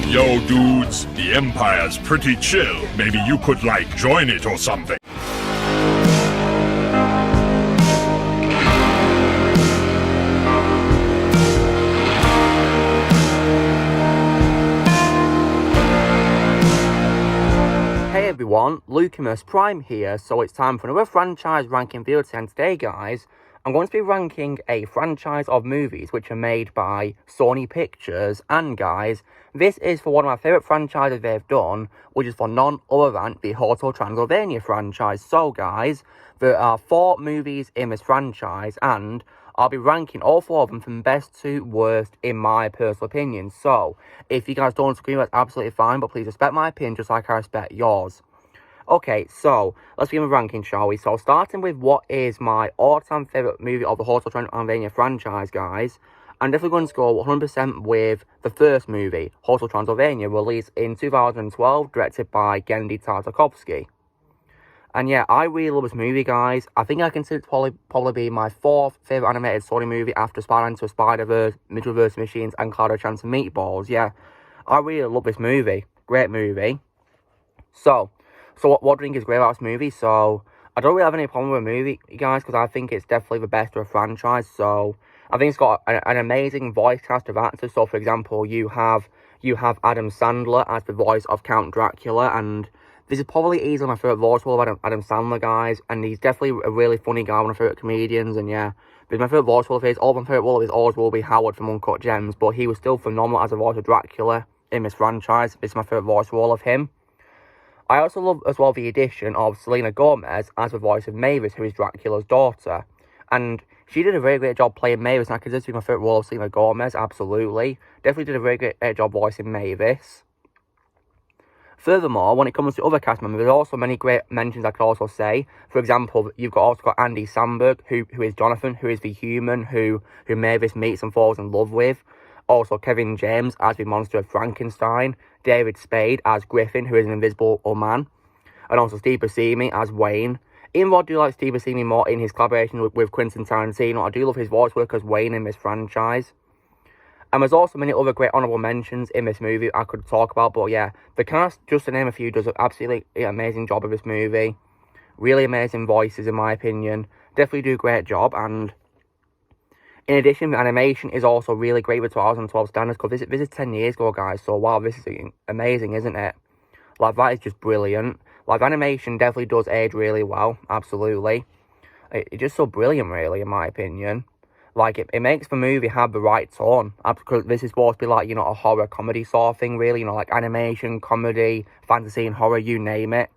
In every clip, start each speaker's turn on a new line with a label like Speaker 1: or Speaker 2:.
Speaker 1: Yo, dudes, the Empire's pretty chill. Maybe you could, join it or something.
Speaker 2: Hey everyone, Lucamus Prime here, so it's time for another franchise ranking video, and today guys, I'm going to be ranking a franchise of movies which are made by Sony Pictures, and guys, this is for one of my favourite franchises they've done, which is for none other than the Hotel Transylvania franchise. So guys, there are 4 movies in this franchise, and I'll be ranking all 4 of them from best to worst in my personal opinion. So, if you guys don't agree, that's absolutely fine, but please respect my opinion just like I respect yours. Okay, so, let's begin with ranking, shall we? So, starting with what is my all-time favourite movie of the Hotel Transylvania franchise, guys, I'm definitely going to go 100% with the first movie, Hotel Transylvania, released in 2012, directed by Genndy Tartakovsky. And yeah, I really love this movie, guys. I think I consider it probably be my 4th favourite animated Sony movie after Spider-Man Into the Spider-Verse, Midway Machines, and Cloud of Chance and Meatballs. Yeah, I really love this movie. Great movie. So what do you think is great about this movie? So, I don't really have any problem with the movie, guys, because I think it's definitely the best of a franchise. So, I think it's got an amazing voice cast of actors. So, for example, you have Adam Sandler as the voice of Count Dracula, and this is probably easily my favourite voice role of Adam Sandler, guys, and he's definitely a really funny guy, one of my favourite comedians, and yeah, this is my favourite voice role of his. All my favourite role of his always will be Howard from Uncut Gems, but he was still phenomenal as a voice of Dracula in this franchise. This is my favourite voice role of him. I also love as well the addition of Selena Gomez as the voice of Mavis, who is Dracula's daughter, and she did a very great job playing Mavis, and I consider this to be my favourite role of Selena Gomez, absolutely. Definitely did a very great job voicing Mavis. Furthermore, when it comes to other cast members, there's also many great mentions I could also say. For example, you've also got Andy Samberg, who is Jonathan, who is the human who Mavis meets and falls in love with. Also, Kevin James as the monster of Frankenstein. David Spade as Griffin, who is an invisible man. And also Steve Buscemi as Wayne. Even though I do like Steve Buscemi more in his collaboration with Quentin Tarantino, I do love his voice work as Wayne in this franchise. And there's also many other great honourable mentions in this movie I could talk about. But yeah, the cast, just to name a few, does an absolutely amazing job of this movie. Really amazing voices, in my opinion. Definitely do a great job. And in addition, the animation is also really great with 2012 standards. Because this is 10 years ago, guys. So wow, this is amazing, isn't it? That is just brilliant. Animation definitely does age really well. Absolutely. It's just so brilliant, really, in my opinion. It makes the movie have the right tone, because this is supposed to be a horror comedy sort of thing, really, animation, comedy, fantasy and horror, you name it.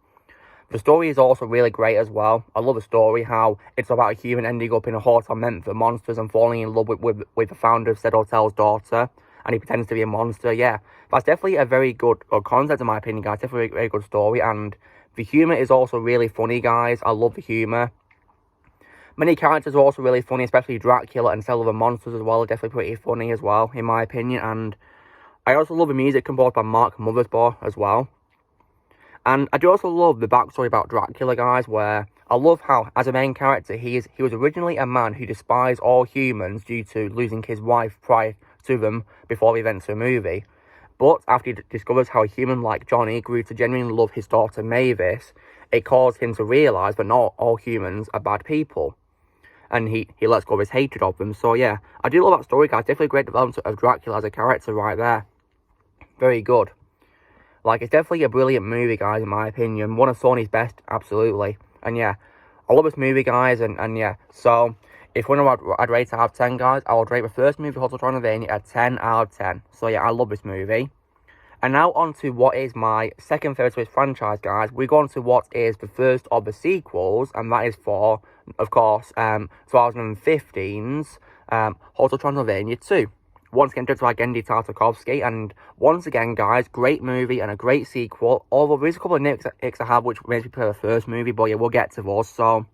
Speaker 2: The story is also really great as well. I love the story, how it's about a human ending up in a hotel meant for monsters and falling in love with the founder of said hotel's daughter, and he pretends to be a monster. Yeah, that's definitely a very good concept in my opinion, guys. Definitely a very good story, and the humour is also really funny, guys. I love the humour. Many characters are also really funny, especially Dracula and several other monsters as well are definitely pretty funny as well, in my opinion. And I also love the music composed by Mark Mothersbaugh as well. And I do also love the backstory about Dracula, guys, where I love how, as a main character, he was originally a man who despised all humans due to losing his wife prior to them before the events of the movie. But after he discovers how a human like Johnny grew to genuinely love his daughter Mavis, it caused him to realise that not all humans are bad people. And he lets go of his hatred of them. So yeah, I do love that story, guys. Definitely a great development of Dracula as a character right there. Very good. It's definitely a brilliant movie, guys, in my opinion. One of Sony's best, absolutely. And yeah, I love this movie, guys, and yeah. So, if one of I'd rate it out of 10, guys, I would rate the first movie, Hotel Transylvania, a 10 out of 10. So yeah, I love this movie. And now on to what is my second favourite Swiss franchise, guys. We're going to what is the first of the sequels, and that is for, of course, 2015's Hotel Transylvania 2. Once again, directed by Genndy Tartakovsky, and once again, guys, great movie and a great sequel. Although there is a couple of nitpicks I have, which makes me prefer the first movie, but yeah, we'll get to those. So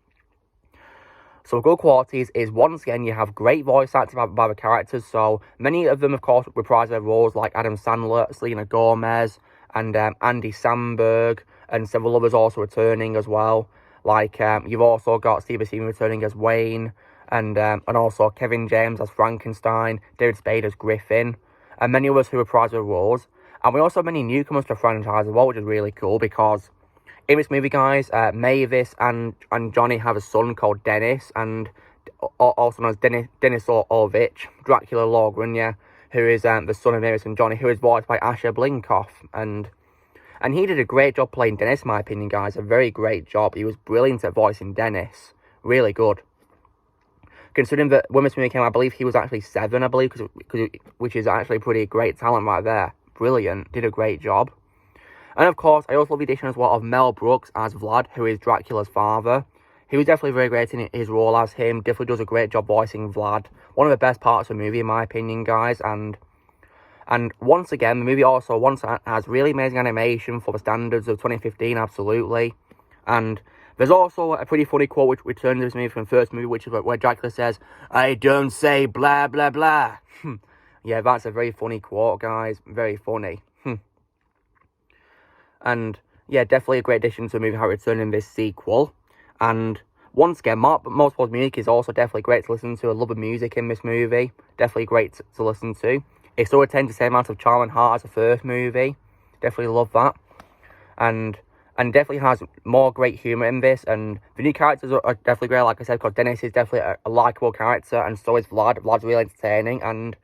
Speaker 2: good qualities is, once again, you have great voice acting by the characters. So many of them, of course, reprise their roles, like Adam Sandler, Selena Gomez, and Andy Samberg, and several others also returning as well. You've also got Steve Buscemi returning as Wayne, and also Kevin James as Frankenstein, David Spade as Griffin, and many others who reprise their roles. And we also have many newcomers to the franchise as well, which is really cool because in this movie, guys, Mavis and Johnny have a son called Dennis, and also known as Dennis Orvich, Dracula Logren, yeah, who is the son of Mavis and Johnny, who is voiced by Asher Blinkoff, and he did a great job playing Dennis, in my opinion, guys, a very great job. He was brilliant at voicing Dennis, really good. Considering that when this movie came out, I believe he was actually 7, I believe, which is actually pretty great talent right there. Brilliant, did a great job. And of course, I also love the addition as well of Mel Brooks as Vlad, who is Dracula's father. He was definitely very great in his role as him. Definitely does a great job voicing Vlad. One of the best parts of the movie, in my opinion, guys. And once again, the movie also has really amazing animation for the standards of 2015, absolutely. And there's also a pretty funny quote which returns to this movie from the first movie, which is where Dracula says, "I don't say blah, blah, blah." Yeah, that's a very funny quote, guys. Very funny. And yeah, definitely a great addition to the movie how it returned in this sequel. And once again, Mark Motorsport's music is also definitely great to listen to. I love the music in this movie. Definitely great to listen to. It still retains the same amount of charm and heart as the first movie. Definitely love that. And definitely has more great humour in this. And the new characters are definitely great, like I said, because Dennis is definitely a likeable character, and so is Vlad. Vlad's really entertaining. And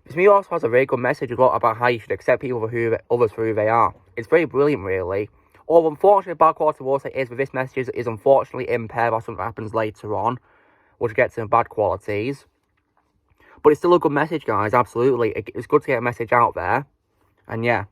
Speaker 2: this movie also has a very good message as well about how you should accept people for others for who they are. It's very brilliant, really. Although, unfortunately, the bad quality I will say is that this message is unfortunately impaired by something that happens later on, which gets in bad qualities. But it's still a good message, guys, absolutely. It's good to get a message out there. And yeah.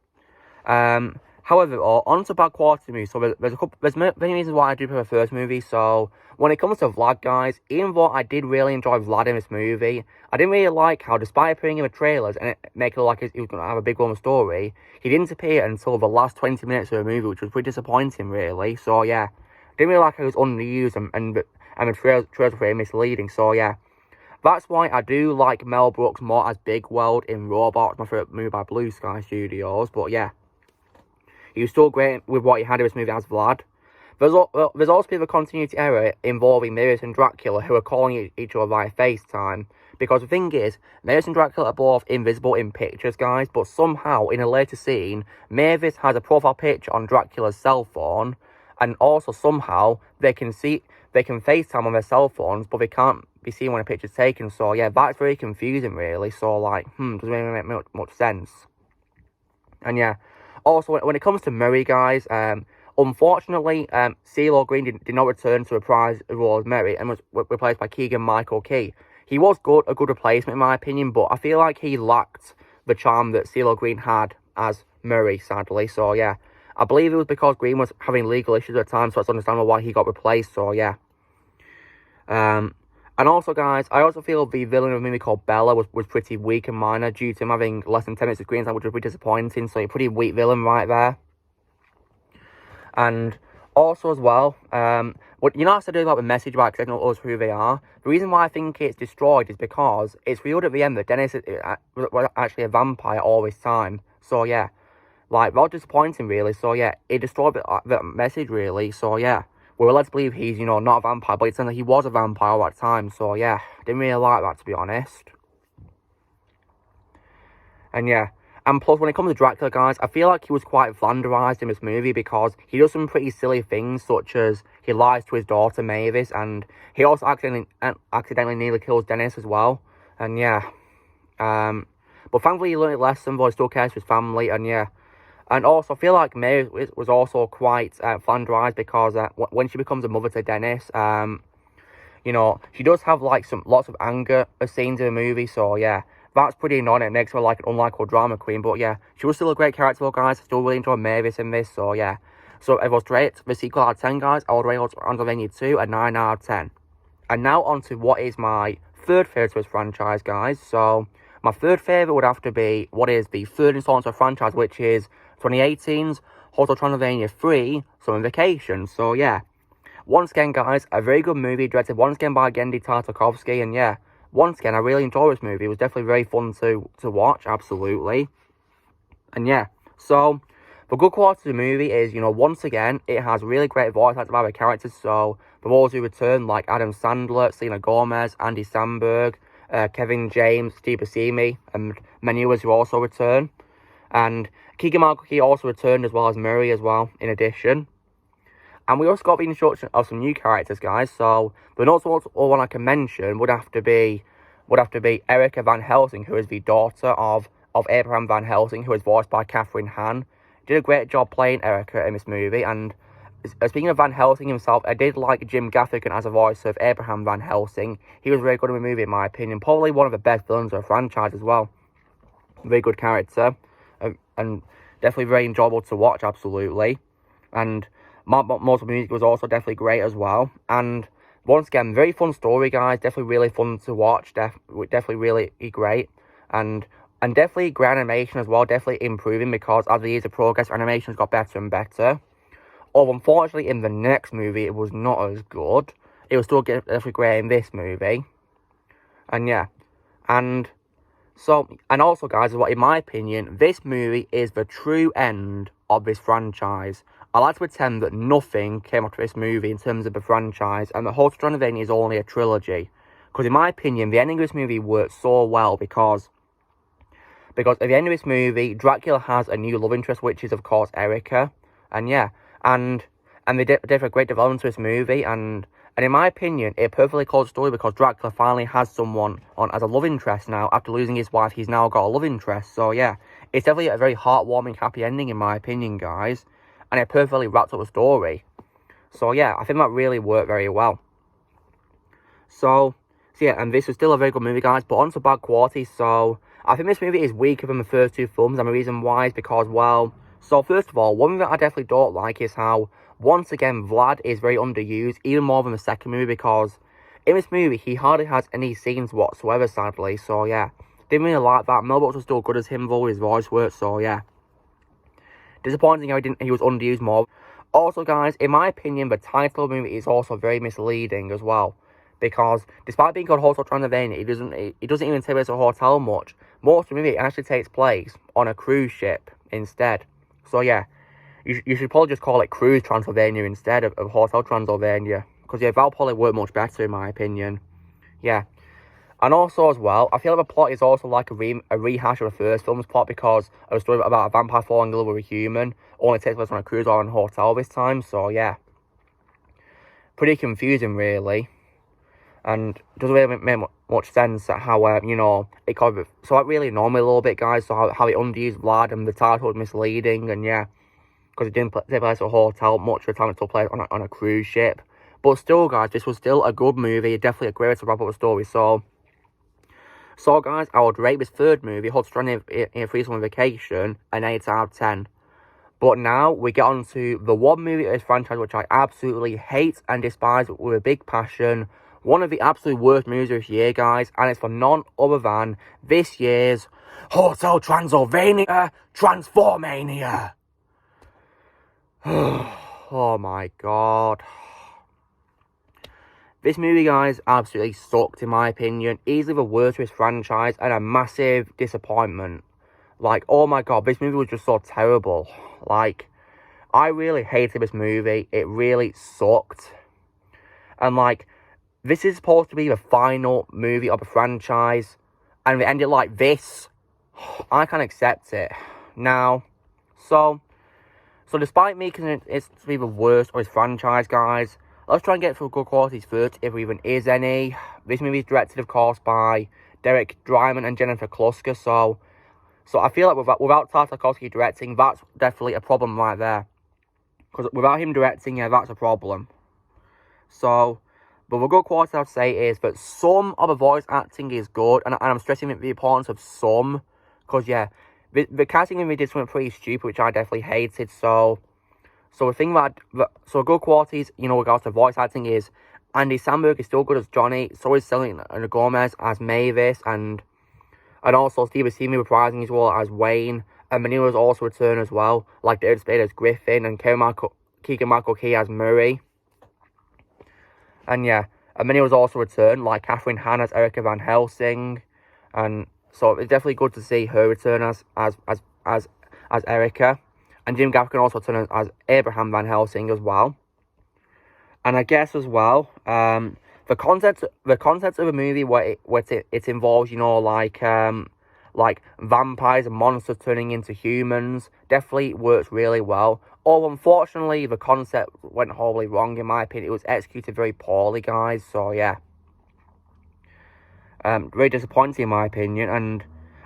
Speaker 2: However, on to bad quality movies. So there's many reasons why I do prefer the first movie. So when it comes to Vlad, guys, even though I did really enjoy Vlad in this movie, I didn't really like how, despite appearing in the trailers and it making it look like he was going to have a big role in the story, he didn't appear until the last 20 minutes of the movie, which was pretty disappointing, really. So yeah, didn't really like how he was underused and the trailers were pretty misleading. So yeah, that's why I do like Mel Brooks more as Big World in Robots, my favourite movie by Blue Sky Studios. But yeah, he was still great with what he had in this movie as Vlad. There's also a bit of a continuity error involving Mavis and Dracula, who are calling each other via FaceTime. Because the thing is, Mavis and Dracula are both invisible in pictures, guys, but somehow, in a later scene, Mavis has a profile picture on Dracula's cell phone, and also somehow, they can FaceTime on their cell phones, but they can't be seen when a picture's taken. So yeah, that's very confusing, really. So like, doesn't really make much sense. And yeah, also, when it comes to Murray, guys, unfortunately, CeeLo Green did not return to reprise the role of Murray and was replaced by Keegan-Michael Key. He was a good replacement in my opinion, but I feel like he lacked the charm that CeeLo Green had as Murray, sadly. So yeah, I believe it was because Green was having legal issues at the time, so it's understandable why he got replaced. So yeah. And also, guys, I also feel the villain of a movie called Bella was pretty weak and minor due to him having less than 10 minutes of screen time, which was pretty disappointing. So a pretty weak villain right there. And also as well, what I said about the message about accepting others who they are. The reason why I think it's destroyed is because it's revealed at the end that Dennis was actually a vampire all this time. So yeah, like, well, disappointing really. So yeah, it destroyed that message really. So yeah, we were led to believe he's not a vampire, but it turns out he was a vampire all that time. So yeah, didn't really like that, to be honest. And yeah. And plus, when it comes to Dracula, guys, I feel like he was quite flanderized in this movie because he does some pretty silly things, such as he lies to his daughter, Mavis, and he also accidentally nearly kills Dennis as well. And yeah. But thankfully, he learned a lesson, but he still cares for his family, and yeah. And also, I feel like Mavis was also quite flanderized because when she becomes a mother to Dennis, she does have, like, lots of anger scenes in the movie, so yeah. That's pretty annoying. It makes her like an unlikable drama queen. But yeah, she was still a great character, guys. I still really enjoyed Mavis in this. So yeah. So if I was to rate the sequel out of 10, guys, I would rate Hotel Transylvania 2 a 9 out of 10. And now on to what is my third favourite to this franchise, guys. So my third favourite would have to be what is the third installment of the franchise, which is 2018's Hotel Transylvania 3 Summer Vacation. So yeah. Once again, guys, a very good movie directed once again by Genndy Tartakovsky. And yeah. Once again, I really enjoyed this movie. It was definitely very fun to watch, absolutely. And yeah, so the good quality of the movie is, once again, it has really great voice acting by the characters. So the roles who return, like Adam Sandler, Selena Gomez, Andy Samberg, Kevin James, Steve Buscemi, and many others who also return. And Keegan-Michael Key also returned as well as Murray as well, in addition. And we also got the introduction of some new characters, guys. So the next one I can mention would have to be Erica Van Helsing, who is the daughter of Abraham Van Helsing, who is voiced by Catherine Hahn. Did a great job playing Erica in this movie. And speaking of Van Helsing himself, I did like Jim Gaffigan as a voice of Abraham Van Helsing. He was very good in the movie, in my opinion. Probably one of the best villains of the franchise as well. Very good character. And definitely very enjoyable to watch, absolutely. And most of the music was also definitely great as well. And once again, very fun story, guys. Definitely really fun to watch. Definitely really great. And definitely great animation as well. Definitely improving, because as the years of progress, animations got better and better. Although unfortunately in the next movie it was not as good. It was still definitely great in this movie. And yeah. And also, guys, in my opinion, this movie is the true end of this franchise. I like to pretend that nothing came after this movie in terms of the franchise, and the Hotel Transylvania is only a trilogy. Because in my opinion, the ending of this movie works so well, because at the end of this movie, Dracula has a new love interest, which is of course Erica. And yeah, and they did a great development to this movie, and in my opinion, it perfectly closed the story, because Dracula finally has someone on as a love interest now. After losing his wife, he's now got a love interest. So yeah, it's definitely a very heartwarming, happy ending in my opinion, guys. And it perfectly wraps up the story. So yeah, I think that really worked very well. So yeah, and this was still a very good movie, guys. But on to bad quality. So I think this movie is weaker than the first two films, and the reason why is because, well, so first of all, one thing that I definitely don't like is how, once again, Vlad is very underused, even more than the second movie, because in this movie, he hardly has any scenes whatsoever, sadly. So yeah, didn't really like that. Mel Brooks was still good as him, though, his voice worked, so yeah. Disappointing how he was underused more. Also, guys, in my opinion, the title of the movie is also very misleading as well. Because despite being called Hotel Transylvania, it doesn't even take place at a hotel much. Most of the movie actually takes place on a cruise ship instead. So yeah, you should probably just call it Cruise Transylvania instead of Hotel Transylvania. Because yeah, that'll probably work much better in my opinion. Yeah. And also as well, I feel like the plot is also like a rehash of the first film's plot, because of a story about a vampire falling in love with a human. Only takes place on a cruise or in a hotel this time. So yeah, pretty confusing really. And it doesn't really make much sense how, you know, it kind of... So it really annoyed me a little bit, guys. So how it underused Vlad, and the title was misleading. And yeah, because it didn't take place at a hotel. Much of the time it took place on a cruise ship. But still, guys, this was still a good movie. Definitely a great way to wrap up the story. So guys, I would rate this third movie, Hotel Transylvania in a 3-summer vacation, an 8 out of 10. But now we get on to the one movie of this franchise which I absolutely hate and despise with a big passion. One of the absolute worst movies of this year, guys, and it's for none other than this year's Hotel Transylvania Transformania. Oh my god. This movie, guys, absolutely sucked in my opinion. Easily the worst of this franchise and a massive disappointment. Like, oh my god, this movie was just so terrible. Like, I really hated this movie. It really sucked. And like, this is supposed to be the final movie of the franchise, and it ended like this. I can't accept it. Now, so despite me considering it's to be the worst of this franchise, guys, let's try and get through good qualities first, if there even is any. This movie is directed, of course, by Derek Dryman and Jennifer Klusker, so I feel like without Tartakovsky directing, that's definitely a problem right there. Because without him directing, yeah, that's a problem. So, but the good quality I'd say is that some of the voice acting is good, and I'm stressing the importance of some, because yeah, the casting in me did something pretty stupid, which I definitely hated. So the thing so good qualities, you know, regards to voice acting is Andy Samberg is still good as Johnny, so is Selena Gomez as Mavis, and also Steve Buscemi reprising his role as Wayne, and Manila's also returned as well, like David Spade as Griffin, and Keegan-Michael Key as Murray. And yeah, and Manila's also returned, like Catherine Hahn as Erica Van Helsing, and so it's definitely good to see her return as Erica. And Jim Gaffigan also returned as Abraham Van Helsing as well. And I guess as well, the concept of a movie where it involves, you know, like like vampires and monsters turning into humans. Definitely works really well. Although unfortunately the concept went horribly wrong in my opinion. It was executed very poorly, guys. So yeah, very disappointing in my opinion. And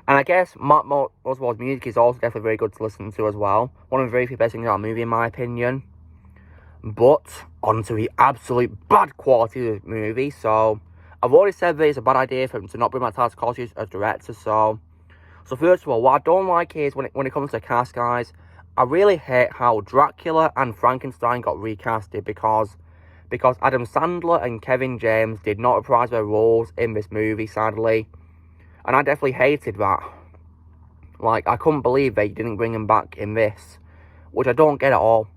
Speaker 2: I guess Mark Oswald's music is also definitely very good to listen to as well. One of the very few best things about the movie in my opinion. But onto the absolute bad quality of the movie. So I've already said that it's a bad idea for him to not bring back Tartakovsky as director. So first of all, what I don't like is when it comes to cast, guys, I really hate how Dracula and Frankenstein got recasted because Adam Sandler and Kevin James did not reprise their roles in this movie, sadly. And I definitely hated that. Like, I couldn't believe they didn't bring them back in this, which I don't get at all.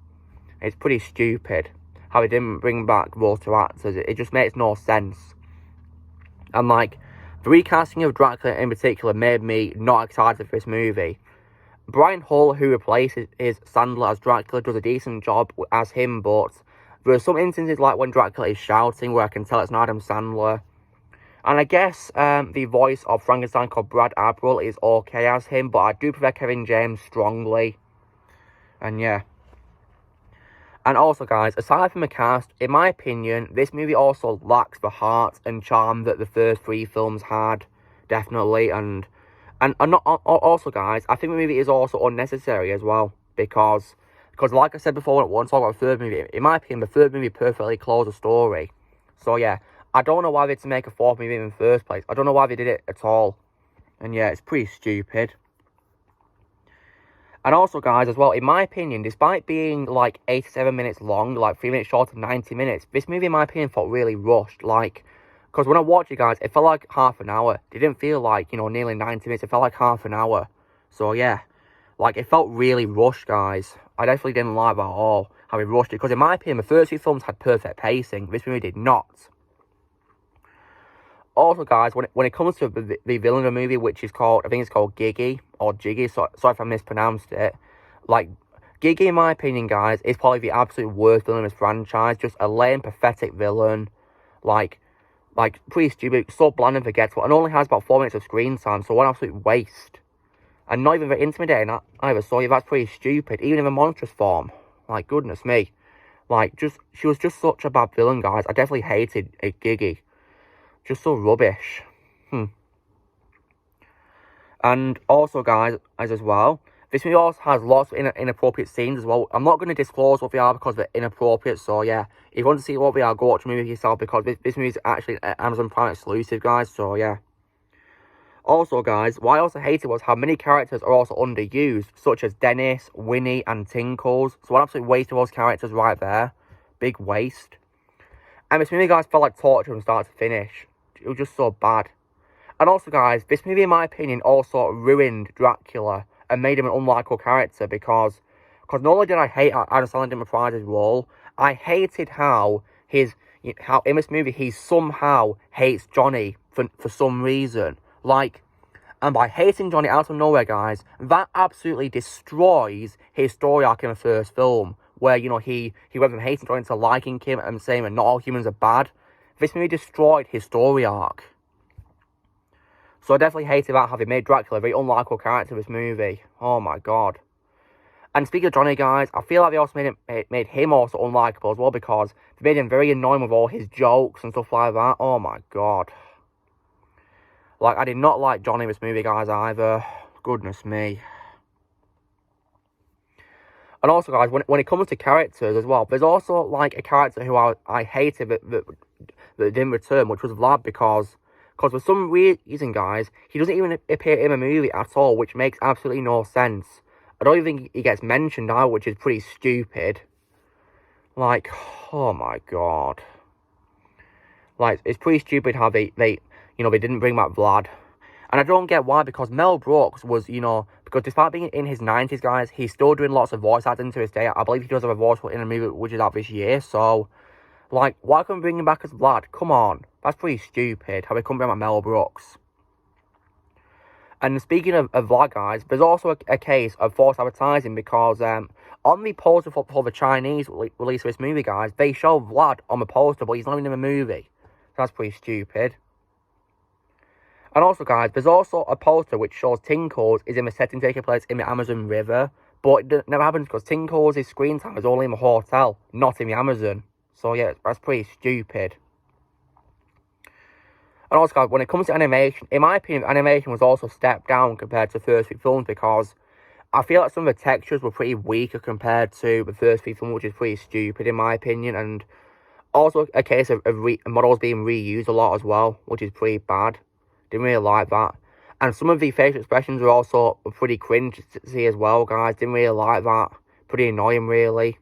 Speaker 2: It's pretty stupid how they didn't bring back those two actors. It just makes no sense. And like, the recasting of Dracula in particular made me not excited for this movie. Brian Hull, who replaces Sandler as Dracula, does a decent job as him, but there are some instances like when Dracula is shouting where I can tell it's not Adam Sandler. And I guess the voice of Frankenstein called Brad Abril is okay as him, but I do prefer Kevin James strongly. And yeah. And also, guys, aside from the cast, in my opinion, this movie also lacks the heart and charm that the first three films had, definitely. And not, also, guys, I think the movie is also unnecessary as well, because like I said before, when I talk about the third movie, in my opinion, the third movie perfectly closed the story. So yeah, I don't know why they had to make a fourth movie in the first place. I don't know why they did it at all. And yeah, it's pretty stupid. And also, guys, as well, in my opinion, despite being, like, 87 minutes long, like, 3 minutes short of 90 minutes, this movie, in my opinion, felt really rushed, like, because when I watched it, guys, it felt like half an hour. It didn't feel like, nearly 90 minutes. It felt like half an hour. So, yeah, like, it felt really rushed, guys. I definitely didn't like that at all, how we rushed it, because in my opinion, the first two films had perfect pacing. This movie did not. Also, guys, when it comes to the villain of the movie, which is called, I think it's called Giggy, or Jiggy, sorry if I mispronounced it. Like, Giggy, in my opinion, guys, is probably the absolute worst villain in this franchise. Just a lame, pathetic villain. Like, pretty stupid, so bland and forgettable, and only has about 4 minutes of screen time, so what an absolute waste. And not even very intimidating either, so yeah, that's pretty stupid, even in a monstrous form. Like, goodness me. Like, she was just such a bad villain, guys. I definitely hated Giggy. Just so rubbish. And also, guys, as well, this movie also has lots of inappropriate scenes as well. I'm not going to disclose what they are because they're inappropriate. So, yeah, if you want to see what they are, go watch the movie yourself because this movie is actually an Amazon Prime exclusive, guys. So, yeah. Also, guys, what I also hated was how many characters are also underused, such as Dennis, Winnie, and Tinkles. So, an absolute waste of those characters right there. Big waste. And this movie, guys, felt like torture from start to finish. It was just so bad. And also, guys, this movie, in my opinion, also ruined Dracula and made him an unlikable character because not only did I hate Adam Sandler didn't reprise his role, I hated how in this movie he somehow hates Johnny for some reason. Like, and by hating Johnny out of nowhere, guys, that absolutely destroys his story arc in the first film, where, he went from hating Johnny to liking him and saying that not all humans are bad. This movie destroyed his story arc. So I definitely hated that, how they made Dracula a very unlikable character in this movie. Oh my god. And speaking of Johnny, guys, I feel like they also made him also unlikable as well because they made him very annoying with all his jokes and stuff like that. Oh my god. Like, I did not like Johnny in this movie, guys, either. Goodness me. And also, guys, when it comes to characters as well, there's also, like, a character who I hated that didn't return, which was Vlad, because for some reason, guys, he doesn't even appear in the movie at all, which makes absolutely no sense. I don't even think he gets mentioned now, which is pretty stupid. Like, oh my god. Like, it's pretty stupid how they didn't bring back Vlad. And I don't get why, because Mel Brooks was, because despite being in his 90s, guys, he's still doing lots of voice acting to this day. I believe he does have a voice in a movie which is out this year, so, like, why couldn't we bring him back as Vlad? Come on. That's pretty stupid, how they couldn't bring back Mel Brooks. And speaking of Vlad, guys, there's also a case of false advertising, because on the poster for the Chinese release of this movie, guys, they show Vlad on the poster, but he's not even in the movie. So that's pretty stupid. And also, guys, there's also a poster which shows Tinkles is in the setting taking place in the Amazon River. But it never happens because Tinkles' screen time is only in the hotel, not in the Amazon. So, yeah, that's pretty stupid. And also, guys, when it comes to animation, in my opinion, animation was also stepped down compared to the first 3 films because I feel like some of the textures were pretty weaker compared to the first 3 films, which is pretty stupid in my opinion. And also a case of models being reused a lot as well, which is pretty bad. Didn't really like that. And some of the facial expressions were also pretty cringe to see as well, guys. Didn't really like that. Pretty annoying, really.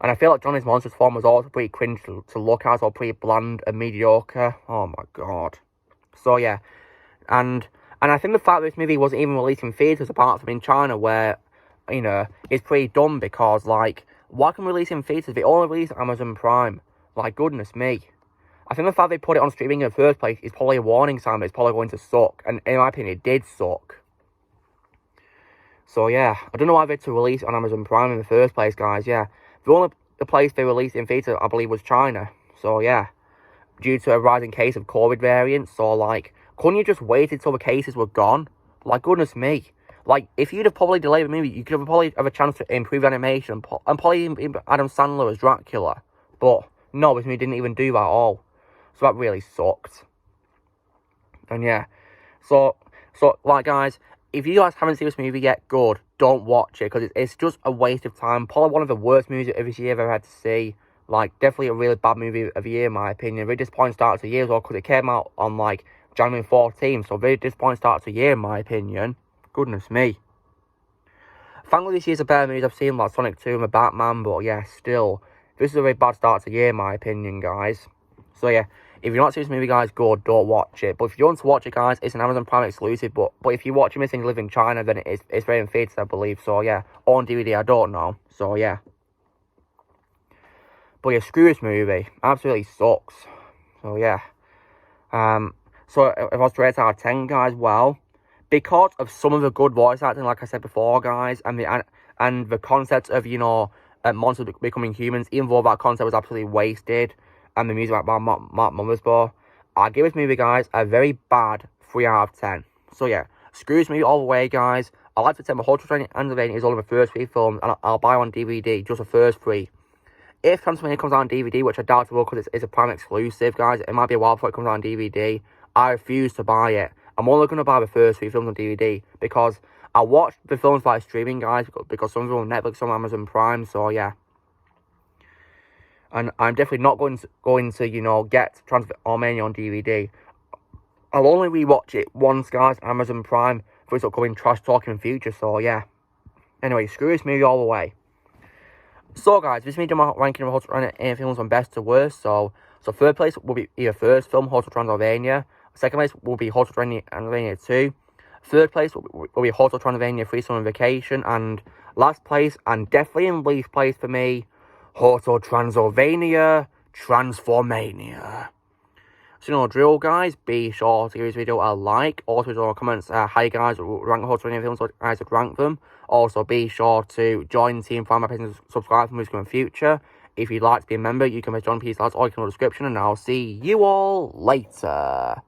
Speaker 2: And I feel like Johnny's monster's form was also pretty cringe to look at, or pretty bland and mediocre. Oh my god. So yeah. And I think the fact that this movie wasn't even released in theatres apart from in China, where, you know, it's pretty dumb because, like, why can we release in theatres? They only release Amazon Prime. Like, goodness me. I think the fact they put it on streaming in the first place is probably a warning sign that it's probably going to suck. And in my opinion, it did suck. So yeah, I don't know why they had to release it on Amazon Prime in the first place, guys. Yeah, the place they released in theatre, I believe, was China. So yeah, due to a rising case of COVID variants. So, like, couldn't you just wait until the cases were gone? Like, goodness me. Like, if you'd have probably delayed the movie, you could have probably have a chance to improve animation and probably Adam Sandler as Dracula. But no, this movie didn't even do that at all. So that really sucked. And yeah, so like, guys, if you guys haven't seen this movie yet, good, don't watch it, because it's just a waste of time. Probably one of the worst movies of this year I've ever had to see. Like, definitely a really bad movie of the year, in my opinion. Very disappointing start to the year as well, because it came out on, like, January 14th, so very disappointing start to the year, in my opinion. Goodness me. Thankfully, this year's a better movie I've seen, like Sonic 2 and the Batman, but yeah, still, this is a very bad start to the year, in my opinion, guys. So yeah, if you're not seeing this movie, guys, good, don't watch it. But if you want to watch it, guys, it's an Amazon Prime exclusive. But if you're watching this and you live in China, then it's very in theatres, I believe. So yeah, or on DVD, I don't know. So yeah. But yeah, screw this movie. Absolutely sucks. So yeah. So if I was to rate it out of 10, guys, well, because of some of the good voice acting, like I said before, guys, and the concept of, you know, monsters becoming humans, even though that concept was absolutely wasted, and the music by Mark Mothersbaugh, I give this movie, guys, a very bad 3 out of 10. So yeah, screw this movie all the way, guys. I like to say Hotel Transylvania is only the first 3 films, and I'll buy on DVD, just the first 3. If Transylvania comes out on DVD, which I doubt it will, because it's a Prime exclusive, guys, it might be a while before it comes out on DVD, I refuse to buy it. I'm only going to buy the first 3 films on DVD, because I watched the films by streaming, guys, because some of them are on Netflix, some on Amazon Prime, so yeah. And I'm definitely not going to, you know, get Transylvania on DVD. I'll only rewatch it once, guys, on Amazon Prime, for its upcoming trash talking in the future, so yeah. Anyway, screw this movie all the way. So, guys, this is my ranking of Hotel Transylvania films from best to worst. So third place will be your first film, Hotel Transylvania. Second place will be Hotel Transylvania 2. Third place will be Hotel Transylvania 3 Summer Vacation. And last place, and definitely in least place for me, Hotel Transylvania Transformania. So, you know, drill, guys, be sure to give this video a like. Also, in the comments, how you guys rank Hotel Transylvania films, so guys would rank them. Also, be sure to join the team, find my page, and subscribe for movies in the future. If you'd like to be a member, you can join Peace Lads or you can in the description, and I'll see you all later.